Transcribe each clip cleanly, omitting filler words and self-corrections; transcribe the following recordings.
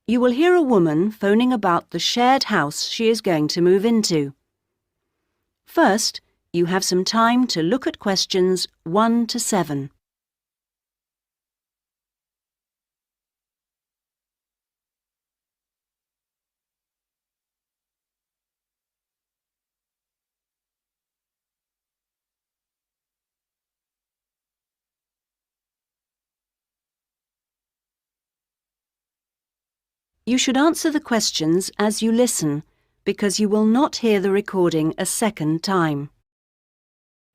You will hear a woman phoning about the shared house she is going to move into. First, you have some time to look at questions 1 to 7. You should answer the questions as you listen, because you will not hear the recording a second time.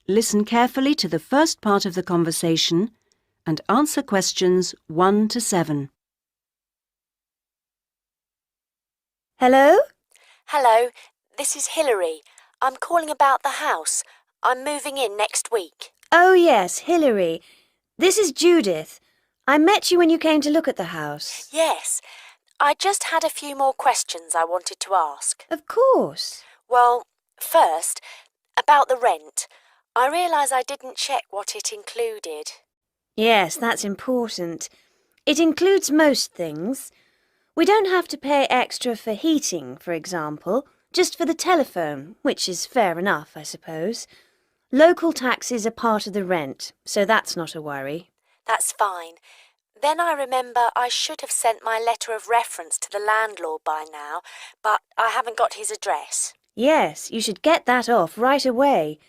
Listen carefully to the first part of the conversation and answer questions 1 to 7. Hello? Hello, this is Hilary. I'm calling about the house. I'm moving in next week. Oh, yes, Hilary. This is Judith. I met you when you came to look at the house. Yes, I just had a few more questions I wanted to ask. Of course. Well, first, about the rent. I realise I didn't check what it included. Yes, that's important. It includes most things. We don't have to pay extra for heating, for example, just for the telephone, which is fair enough, I suppose. Local taxes are part of the rent, so that's not a worry. That's fine. Then I remember I should have sent my letter of reference to the landlord by now, but I haven't got his address. Yes, you should get that off right away.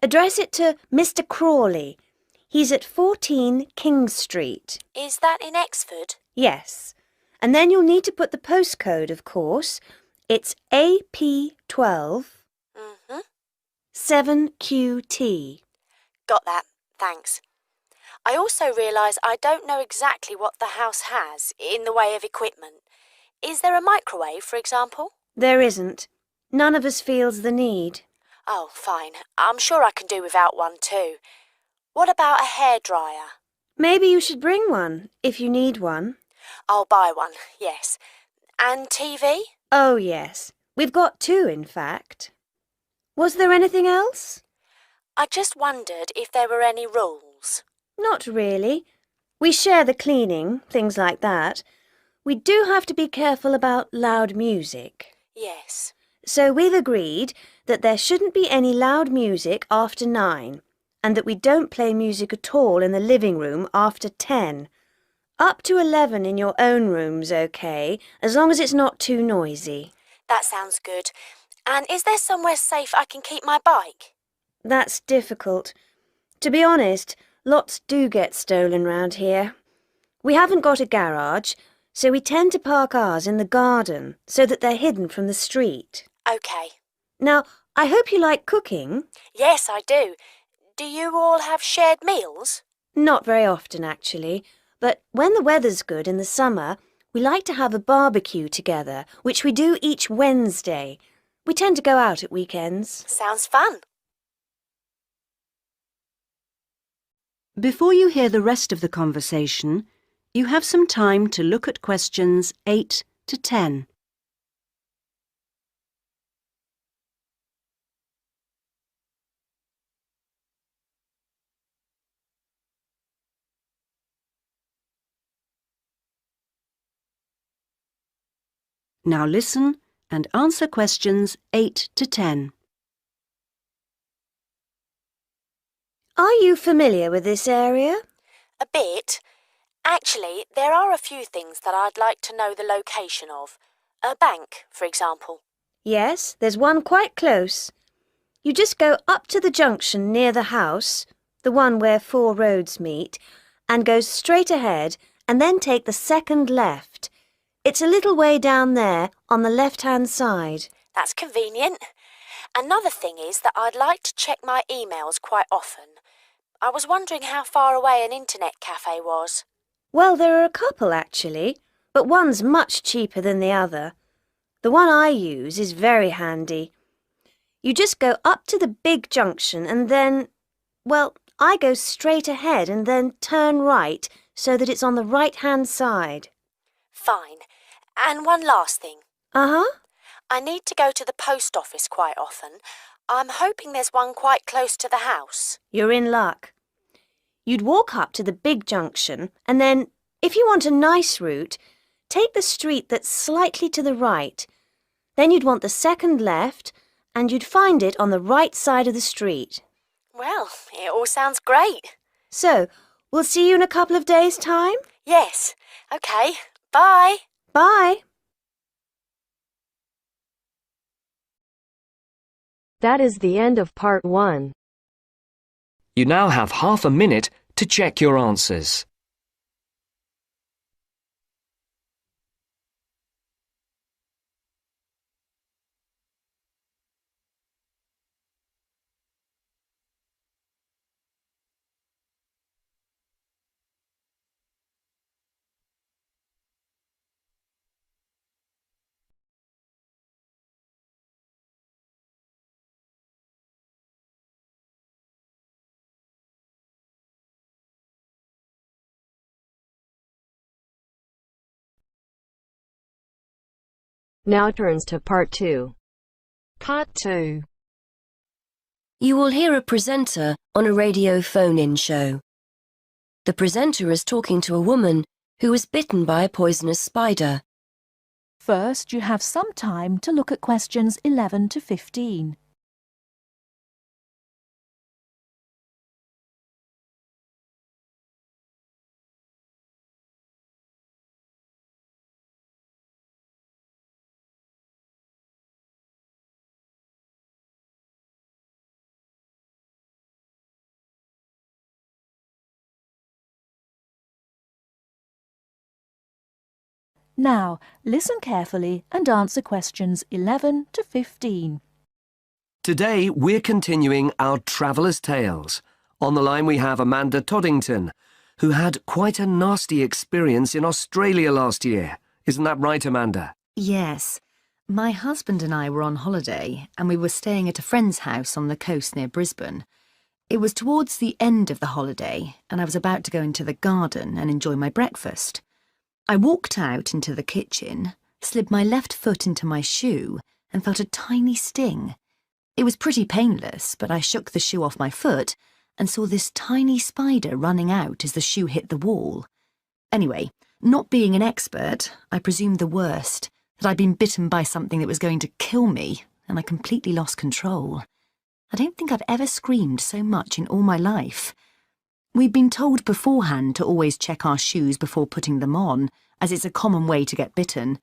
Address it to Mr. Crawley. He's at 14 King Street. Is that in Exford? Yes. And then you'll need to put the postcode, of course. It's AP12 7QT. Got that, thanks. I also realise I don't know exactly what the house has in the way of equipment. Is there a microwave, for example? There isn't. None of us feels the need. Oh, fine. I'm sure I can do without one too. What about a hairdryer? Maybe you should bring one, if you need one. I'll buy one, yes. And TV? Oh, yes. We've got 2, in fact. Was there anything else? I just wondered if there were any rules. Not really. We share the cleaning, things like that. We do have to be careful about loud music. Yes. So we've agreed that there shouldn't be any loud music after 9, and that we don't play music at all in the living room after 10. Up to 11 in your own room's okay, as long as it's not too noisy. That sounds good. And is there somewhere safe I can keep my bike? That's difficult. To be honest, lots do get stolen round here. We haven't got a garage, so we tend to park ours in the garden so that they're hidden from the street. OK. Now, I hope you like cooking. Yes, I do. Do you all have shared meals? Not very often, actually. But when the weather's good in the summer, we like to have a barbecue together, which we do each Wednesday. We tend to go out at weekends. Sounds fun. Before you hear the rest of the conversation, you have some time to look at questions 8 to 10. Now listen and answer questions 8 to 10. Are you familiar with this area? A bit. Actually, there are a few things that I'd like to know the location of. A bank, for example. Yes, there's one quite close. You just go up to the junction near the house, the one where 4 roads meet, and go straight ahead and then take the second left. It's a little way down there on the left-hand side. That's convenient. Another thing is that I'd like to check my emails quite often. I was wondering how far away an internet cafe was. Well, there are a couple actually, but one's much cheaper than the other. The one I use is very handy. You just go up to the big junction and then, well, I go straight ahead and then turn right so that it's on the right-hand side. Fine. And one last thing. Uh-huh. I need to go to the post office quite often. I'm hoping there's one quite close to the house. You're in luck. You'd walk up to the big junction and then, if you want a nice route, take the street that's slightly to the right. Then you'd want the second left, and you'd find it on the right side of the street. Well, it all sounds great. So, we'll see you in a couple of days' time? Yes. OK. Bye. Bye. That is the end of part 1. You now have half a minute to check your answers. Now turns to part 2. Part 2. You will hear a presenter on a radio phone-in show. The presenter is talking to a woman who was bitten by a poisonous spider. First, you have some time to look at questions 11 to 15. Now, listen carefully and answer questions 11 to 15. Today, we're continuing our Traveller's Tales. On the line we have Amanda Toddington, who had quite a nasty experience in Australia last year. Isn't that right, Amanda? Yes. My husband and I were on holiday and we were staying at a friend's house on the coast near Brisbane. It was towards the end of the holiday and I was about to go into the garden and enjoy my breakfast. I walked out into the kitchen, slid my left foot into my shoe and felt a tiny sting. It was pretty painless, but I shook the shoe off my foot and saw this tiny spider running out as the shoe hit the wall. Anyway, not being an expert, I presumed the worst, that I'd been bitten by something that was going to kill me, and I completely lost control. I don't think I've ever screamed so much in all my life. We'd been told beforehand to always check our shoes before putting them on, as it's a common way to get bitten.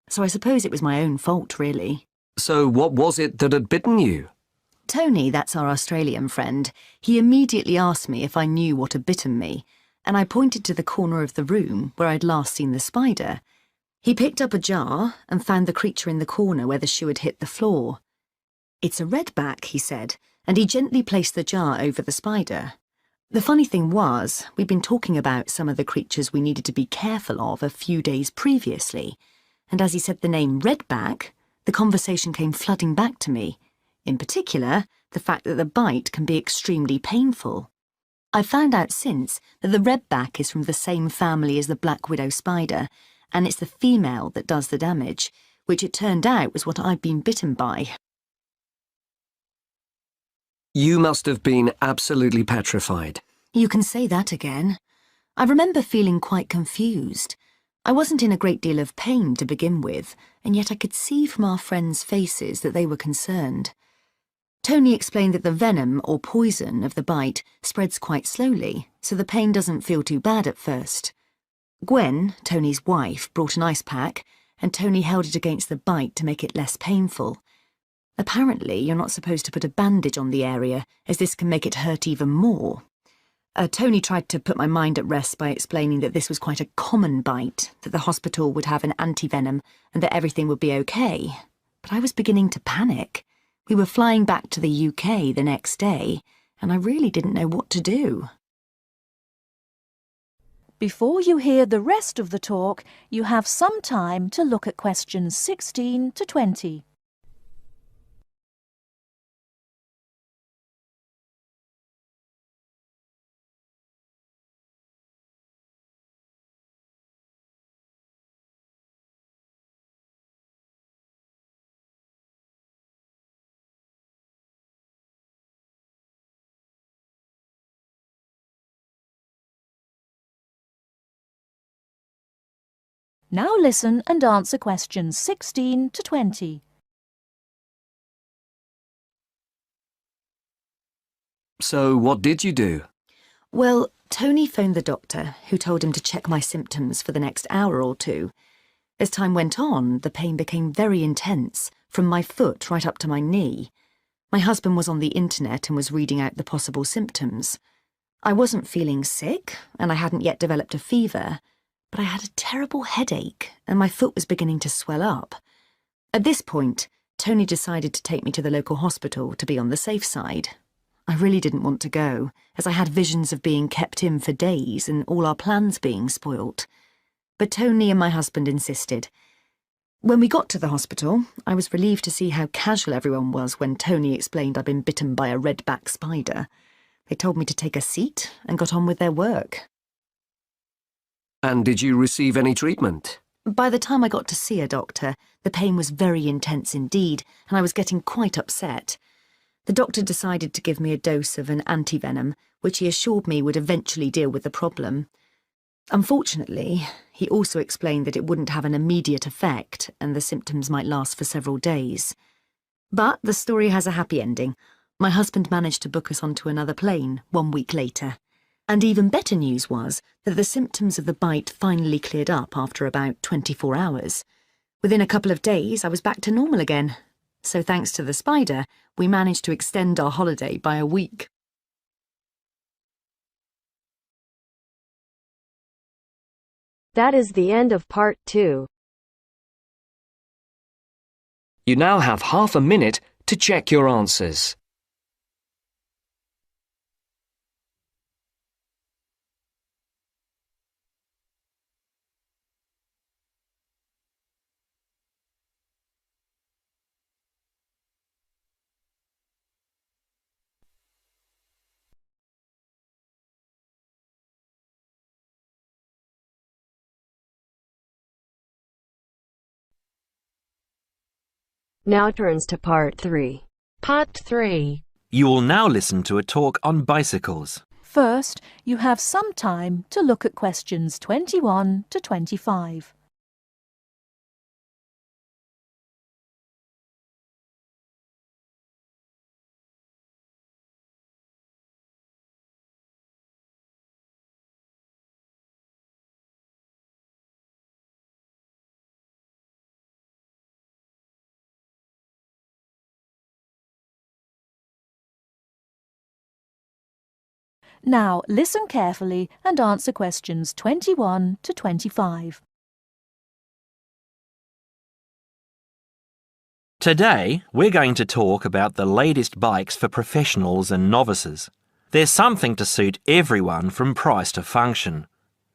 So I suppose it was my own fault, really. So what was it that had bitten you? Tony, that's our Australian friend, he immediately asked me if I knew what had bitten me, and I pointed to the corner of the room where I'd last seen the spider. He picked up a jar and found the creature in the corner where the shoe had hit the floor. "It's a redback," he said, and he gently placed the jar over the spider. The funny thing was, we'd been talking about some of the creatures we needed to be careful of a few days previously, and as he said the name redback, the conversation came flooding back to me. In particular, the fact that the bite can be extremely painful. I found out since that the redback is from the same family as the black widow spider, and it's the female that does the damage, which it turned out was what I'd been bitten by. You must have been absolutely petrified. You can say that again. I remember feeling quite confused. I wasn't in a great deal of pain to begin with, and yet I could see from our friends' faces that they were concerned. Tony explained that the venom or poison of the bite spreads quite slowly, so the pain doesn't feel too bad at first. Gwen, Tony's wife, brought an ice pack, and Tony held it against the bite to make it less painful. Apparently, you're not supposed to put a bandage on the area, as this can make it hurt even more. Tony tried to put my mind at rest by explaining that this was quite a common bite, that the hospital would have an antivenom, and that everything would be okay. But I was beginning to panic. We were flying back to the UK the next day, and I really didn't know what to do. Before you hear the rest of the talk, you have some time to look at questions 16 to 20. Now listen and answer questions 16 to 20. So what did you do? Well, Tony phoned the doctor, who told him to check my symptoms for the next hour or two. As time went on, the pain became very intense, from my foot right up to my knee. My husband was on the internet and was reading out the possible symptoms. I wasn't feeling sick, and I hadn't yet developed a fever, but I had a terrible headache, and my foot was beginning to swell up. At this point, Tony decided to take me to the local hospital to be on the safe side. I really didn't want to go, as I had visions of being kept in for days and all our plans being spoilt. But Tony and my husband insisted. When we got to the hospital, I was relieved to see how casual everyone was when Tony explained I'd been bitten by a redback spider. They told me to take a seat and got on with their work. And did you receive any treatment? By the time I got to see a doctor, the pain was very intense indeed, and I was getting quite upset. The doctor decided to give me a dose of an antivenom, which he assured me would eventually deal with the problem. Unfortunately, he also explained that it wouldn't have an immediate effect and the symptoms might last for several days. But the story has a happy ending. My husband managed to book us onto another plane 1 week later. And even better news was that the symptoms of the bite finally cleared up after about 24 hours. Within a couple of days, I was back to normal again. So thanks to the spider, we managed to extend our holiday by a week. That is the end of part 2. You now have half a minute to check your answers. Now turns to part 3. Part 3. You will now listen to a talk on bicycles. First, you have some time to look at questions 21 to 25. Now listen carefully and answer questions 21 to 25. Today, we're going to talk about the latest bikes for professionals and novices. There's something to suit everyone from price to function.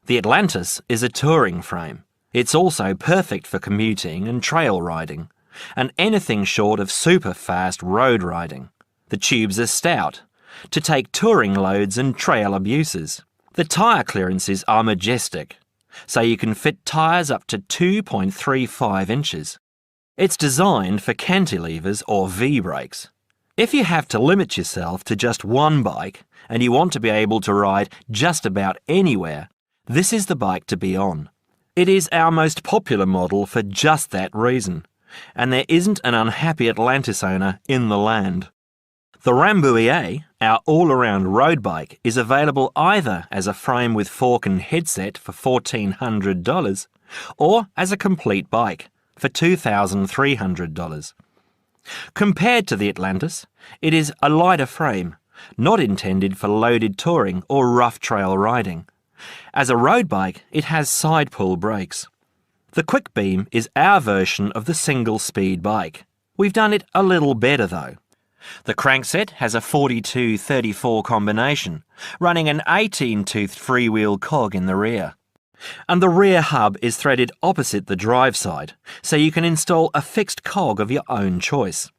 The Atlantis is a touring frame. It's also perfect for commuting and trail riding, and anything short of super fast road riding. The tubes are stout, to take touring loads and trail abuses. The tyre clearances are majestic, so you can fit tyres up to 2.35 inches. It's designed for cantilevers or V-brakes. If you have to limit yourself to just one bike and you want to be able to ride just about anywhere, this is the bike to be on. It is our most popular model for just that reason, and there isn't an unhappy Atlantis owner in the land. The Rambouillet, our all-around road bike, is available either as a frame with fork and headset for $1,400 or as a complete bike for $2,300. Compared to the Atlantis, it is a lighter frame, not intended for loaded touring or rough trail riding. As a road bike, it has side-pull brakes. The Quick Beam is our version of the single-speed bike. We've done it a little better though. The crankset has a 42-34 combination, running an 18-toothed freewheel cog in the rear. And the rear hub is threaded opposite the drive side, so you can install a fixed cog of your own choice.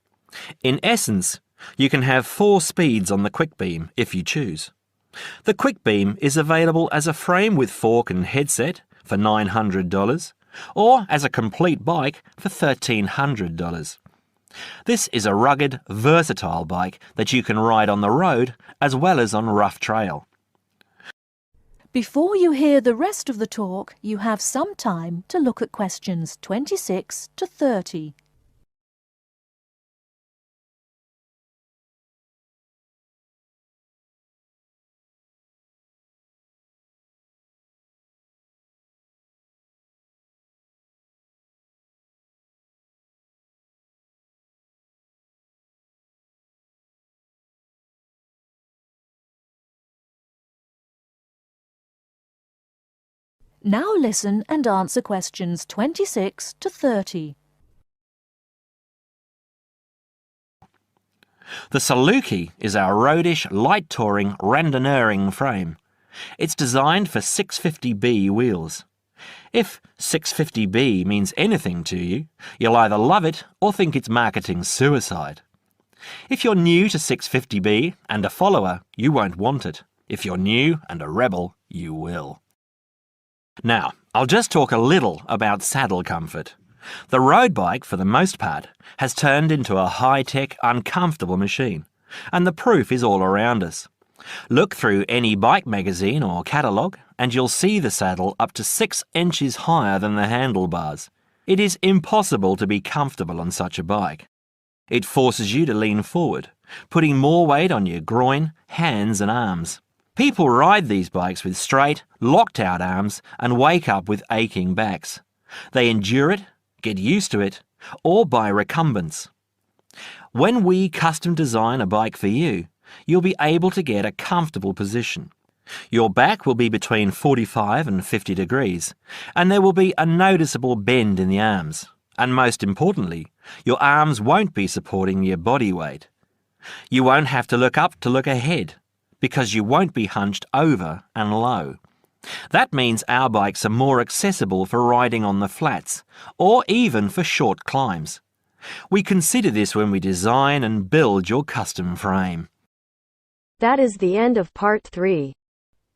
In essence, you can have 4 speeds on the Quick Beam if you choose. The Quick Beam is available as a frame with fork and headset for $900, or as a complete bike for $1,300. This is a rugged, versatile bike that you can ride on the road as well as on rough trail. Before you hear the rest of the talk, you have some time to look at questions 26 to 30. Now listen and answer questions 26 to 30. The Saluki is our roadish, light-touring, randonneuring frame. It's designed for 650B wheels. If 650B means anything to you, you'll either love it or think it's marketing suicide. If you're new to 650B and a follower, you won't want it. If you're new and a rebel, you will. Now, I'll just talk a little about saddle comfort. The road bike, for the most part, has turned into a high-tech, uncomfortable machine, and the proof is all around us. Look through any bike magazine or catalogue, and you'll see the saddle up to 6 inches higher than the handlebars. It is impossible to be comfortable on such a bike. It forces you to lean forward, putting more weight on your groin, hands and arms. People ride these bikes with straight, locked-out arms and wake up with aching backs. They endure it, get used to it, or buy recumbents. When we custom design a bike for you, you'll be able to get a comfortable position. Your back will be between 45 and 50 degrees, and there will be a noticeable bend in the arms. And most importantly, your arms won't be supporting your body weight. You won't have to look up to look ahead, because you won't be hunched over and low. That means our bikes are more accessible for riding on the flats, or even for short climbs. We consider this when we design and build your custom frame. That is the end of part 3.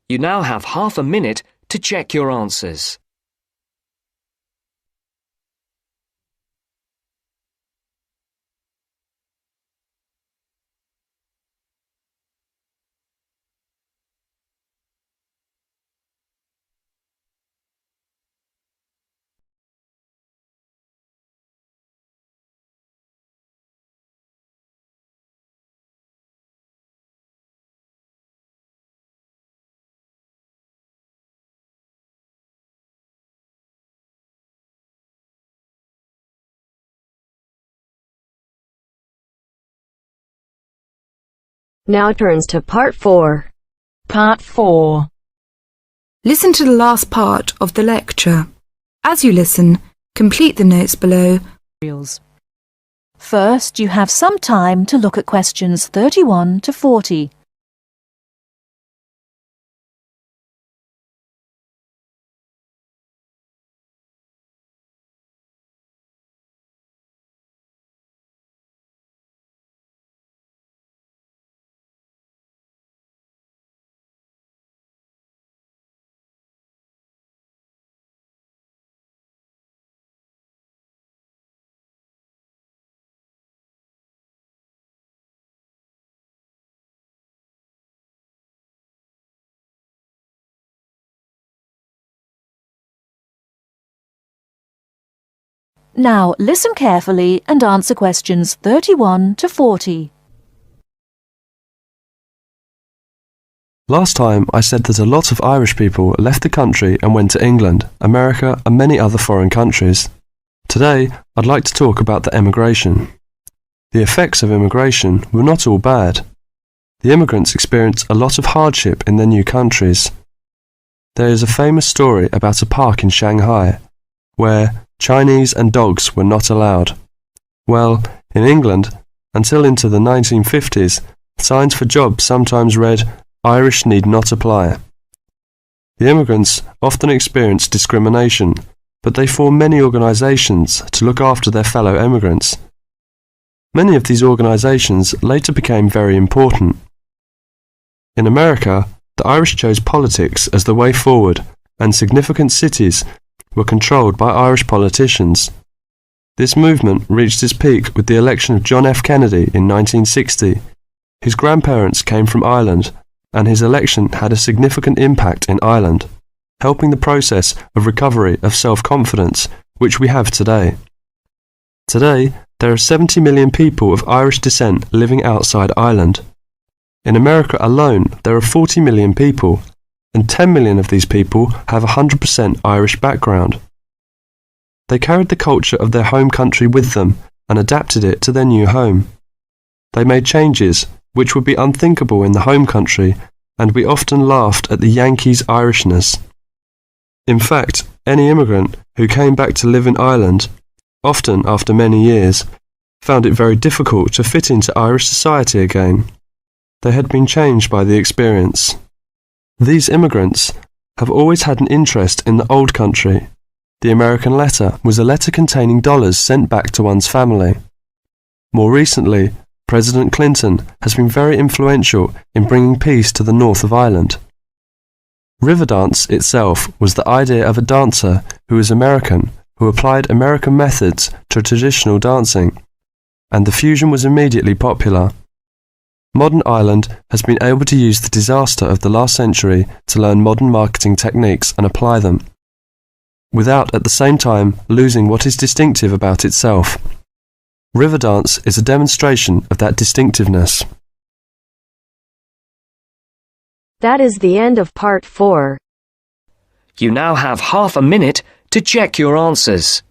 You now have half a minute to check your answers. Now turns to part 4. Part 4. Listen to the last part of the lecture. As you listen, complete the notes below. First, you have some time to look at questions 31 to 40. Now listen carefully and answer questions 31 to 40. Last time I said that a lot of Irish people left the country and went to England, America and many other foreign countries. Today I'd like to talk about the emigration. The effects of immigration were not all bad. The immigrants experienced a lot of hardship in their new countries. There is a famous story about a park in Shanghai where Chinese and dogs were not allowed. Well, in England, until into the 1950s, signs for jobs sometimes read, "Irish need not apply." The immigrants often experienced discrimination, but they formed many organisations to look after their fellow immigrants. Many of these organisations later became very important. In America, the Irish chose politics as the way forward, and significant cities were controlled by Irish politicians. This movement reached its peak with the election of John F. Kennedy in 1960. His grandparents came from Ireland, and his election had a significant impact in Ireland, helping the process of recovery of self-confidence which we have today. Today, there are 70 million people of Irish descent living outside Ireland. In America alone, there are 40 million people, and 10 million of these people have a 100% Irish background. They carried the culture of their home country with them and adapted it to their new home. They made changes which would be unthinkable in the home country, and we often laughed at the Yankees' Irishness. In fact, any immigrant who came back to live in Ireland, often after many years, found it very difficult to fit into Irish society again. They had been changed by the experience. These immigrants have always had an interest in the old country. The American letter was a letter containing dollars sent back to one's family. More recently, President Clinton has been very influential in bringing peace to the north of Ireland. Riverdance itself was the idea of a dancer who was American, who applied American methods to traditional dancing, and the fusion was immediately popular. Modern Ireland has been able to use the disaster of the last century to learn modern marketing techniques and apply them, without at the same time losing what is distinctive about itself. Riverdance is a demonstration of that distinctiveness. That is the end of part 4. You now have half a minute to check your answers.